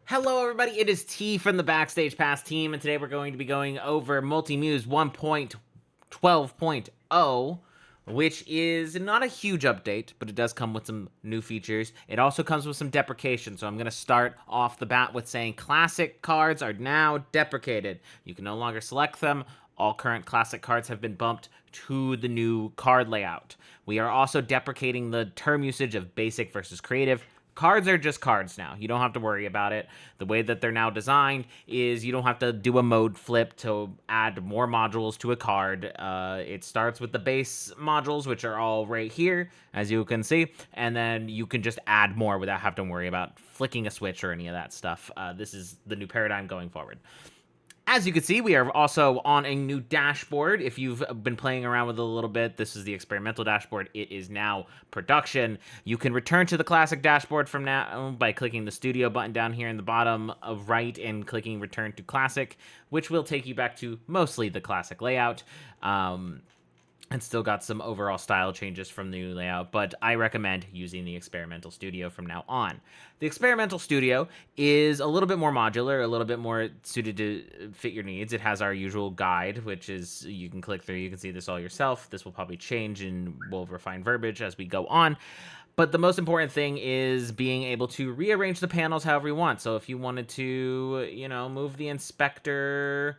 Hello everybody, it is T from the Backstage Pass team, and today we're going to be going over Multimuse 1.12.0, which is not a huge update, but it does come with some new features. It also comes with some deprecation, so I'm going to start off the bat with saying classic cards are now deprecated. You can no longer select them. All current classic cards have been bumped to the new card layout. We are also deprecating the term usage of basic versus creative. Cards are just cards now. You don't have to worry about it. The way that they're now designed is you don't have to do a mode flip to add more modules to a card. It starts with the base modules, which are all right here, as you can see, and then you can just add more without having to worry about flicking a switch or any of that stuff. This is the new paradigm going forward. As you can see, we are also on a new dashboard. If you've been playing around with it a little bit, this is the experimental dashboard. It is now production. You can return to the classic dashboard from now by clicking the studio button down here in the bottom of right and clicking return to classic, which will take you back to mostly the classic layout. And still got some overall style changes from the new layout, but I recommend using the Experimental Studio from now on. The Experimental Studio is a little bit more modular, a little bit more suited to fit your needs. It has our usual guide, which is you can click through, you can see this all yourself. This will probably change and we'll refine verbiage as we go on. But the most important thing is being able to rearrange the panels however you want. So if you wanted to, move the inspector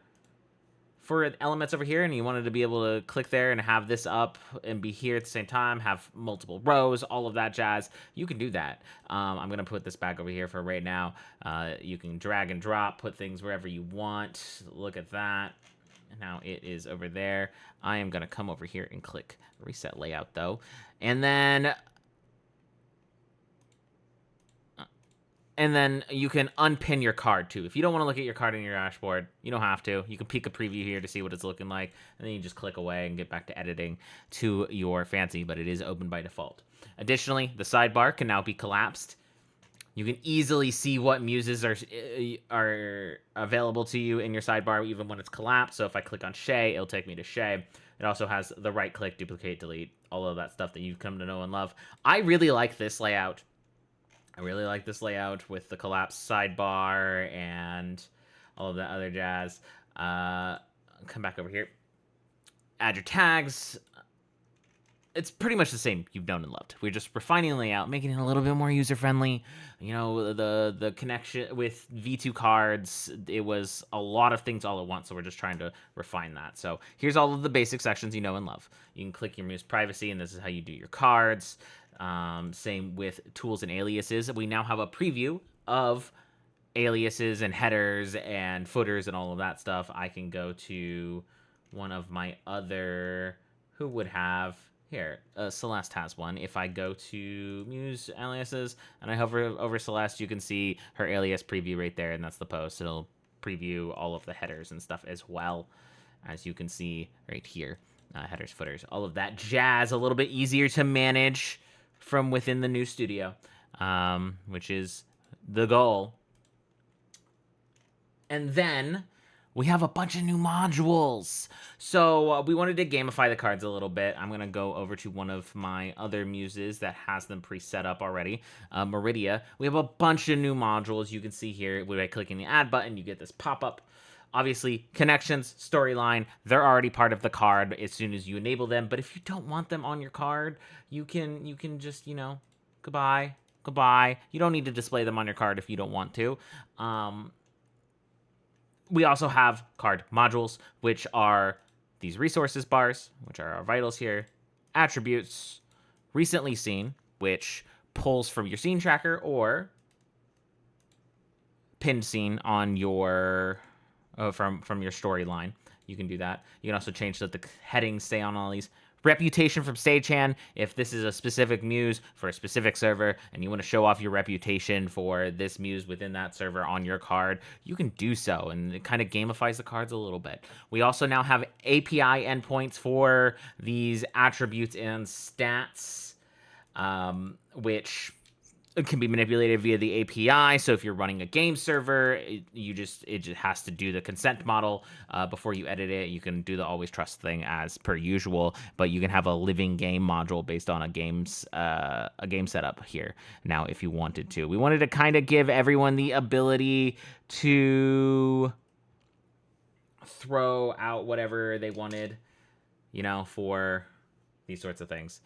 for elements over here, and you wanted to be able to click there and have this up and be here at the same time, have multiple rows, all of that jazz, you can do that. I'm going to put this back over here for right now. You can drag and drop, put things wherever you want. Look at that. Now it is over there. I am going to come over here and click reset layout though. And then you can unpin your card too. If you don't want to look at your card in your dashboard, you don't have to. You can peek a preview here to see what it's looking like, and then you just click away and get back to editing to your fancy, but it is open by default. Additionally, the sidebar can now be collapsed. You can easily see what muses are available to you in your sidebar, even when it's collapsed. So if I click on Shay, it'll take me to Shay. It also has the right click, duplicate, delete, all of that stuff that you've come to know and love. I really like this layout. I really like this layout with the collapsed sidebar and all of that other jazz. Come back over here. Add your tags. It's pretty much the same you've known and loved. We're just refining the layout, making it a little bit more user-friendly. The connection with V2 cards, it was a lot of things all at once, so we're just trying to refine that. So here's all of the basic sections you know and love. You can click your Muse Privacy, and this is how you do your cards. Same with tools and aliases. We now have a preview of aliases and headers and footers and all of that stuff. I can go to one of my other... Who would have... Here, Celeste has one. If I go to Muse aliases and I hover over Celeste, you can see her alias preview right there, and that's the post. It'll preview all of the headers and stuff as well, as you can see right here. Headers, footers, all of that jazz. A little bit easier to manage from within the new studio, which is the goal. And then we have a bunch of new modules. So we wanted to gamify the cards a little bit. I'm going to go over to one of my other muses that has them pre-set up already, Meridia. We have a bunch of new modules. You can see here, by clicking the add button, you get this pop-up. Obviously, connections, storyline, they're already part of the card as soon as you enable them. But if you don't want them on your card, you can just, goodbye. You don't need to display them on your card if you don't want to. We also have card modules, which are these resources bars, which are our vitals here, attributes, recently seen, which pulls from your scene tracker, or pinned scene on your from your storyline. You can do that. You can also change that the headings stay on all these. Reputation from stagehand. If this is a specific muse for a specific server and you want to show off your reputation for this muse within that server on your card, you can do so, and it kind of gamifies the cards a little bit. We also now have API endpoints for these attributes and stats, which It can be manipulated via the API. So if you're running a game server, it just has to do the consent model before you edit it. You can do the always trust thing as per usual, but you can have a living game module based on a game setup here now if you wanted to. We wanted to kind of give everyone the ability to throw out whatever they wanted, for these sorts of things.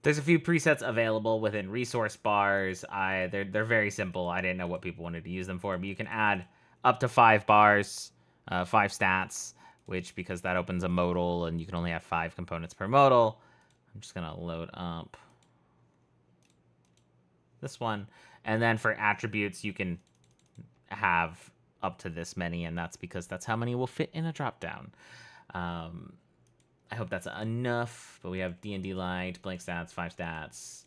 There's a few presets available within resource bars. They're very simple. I didn't know what people wanted to use them for, but you can add up to 5 bars, 5 stats, which, because that opens a modal and you can only have 5 components per modal. I'm just gonna load up this one. And then for attributes, you can have up to this many, and that's because that's how many will fit in a dropdown. I hope that's enough, but we have D&D Light, blank stats, 5 stats,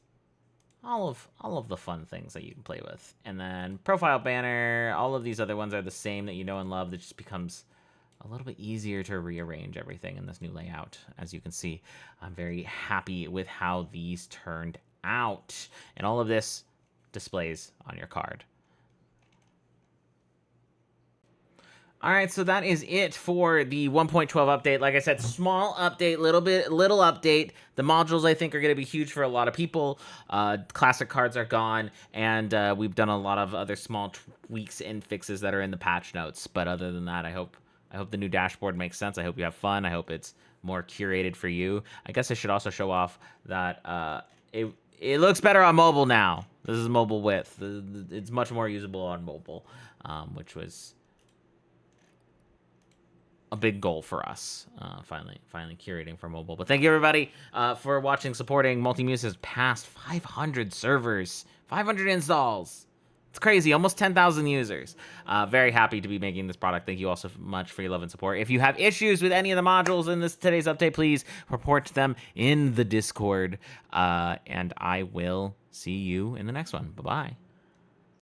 all of the fun things that you can play with. And then profile banner, all of these other ones are the same that you know and love. That just becomes a little bit easier to rearrange everything in this new layout. As you can see, I'm very happy with how these turned out. And all of this displays on your card. All right, so that is it for the 1.12 update. Like I said, small update, little update. The modules, I think, are going to be huge for a lot of people. Classic cards are gone, and we've done a lot of other small tweaks and fixes that are in the patch notes. But other than that, I hope the new dashboard makes sense. I hope you have fun. I hope it's more curated for you. I guess I should also show off that it looks better on mobile now. This is mobile width. It's much more usable on mobile, which was a big goal for us, finally curating for mobile. But thank you, everybody, for watching, supporting. Multimuse has passed 500 servers, 500 installs. It's crazy, almost 10,000 users. Very happy to be making this product. Thank you all so much for your love and support. If you have issues with any of the modules in today's update, please report to them in the Discord, and I will see you in the next one. Bye-bye.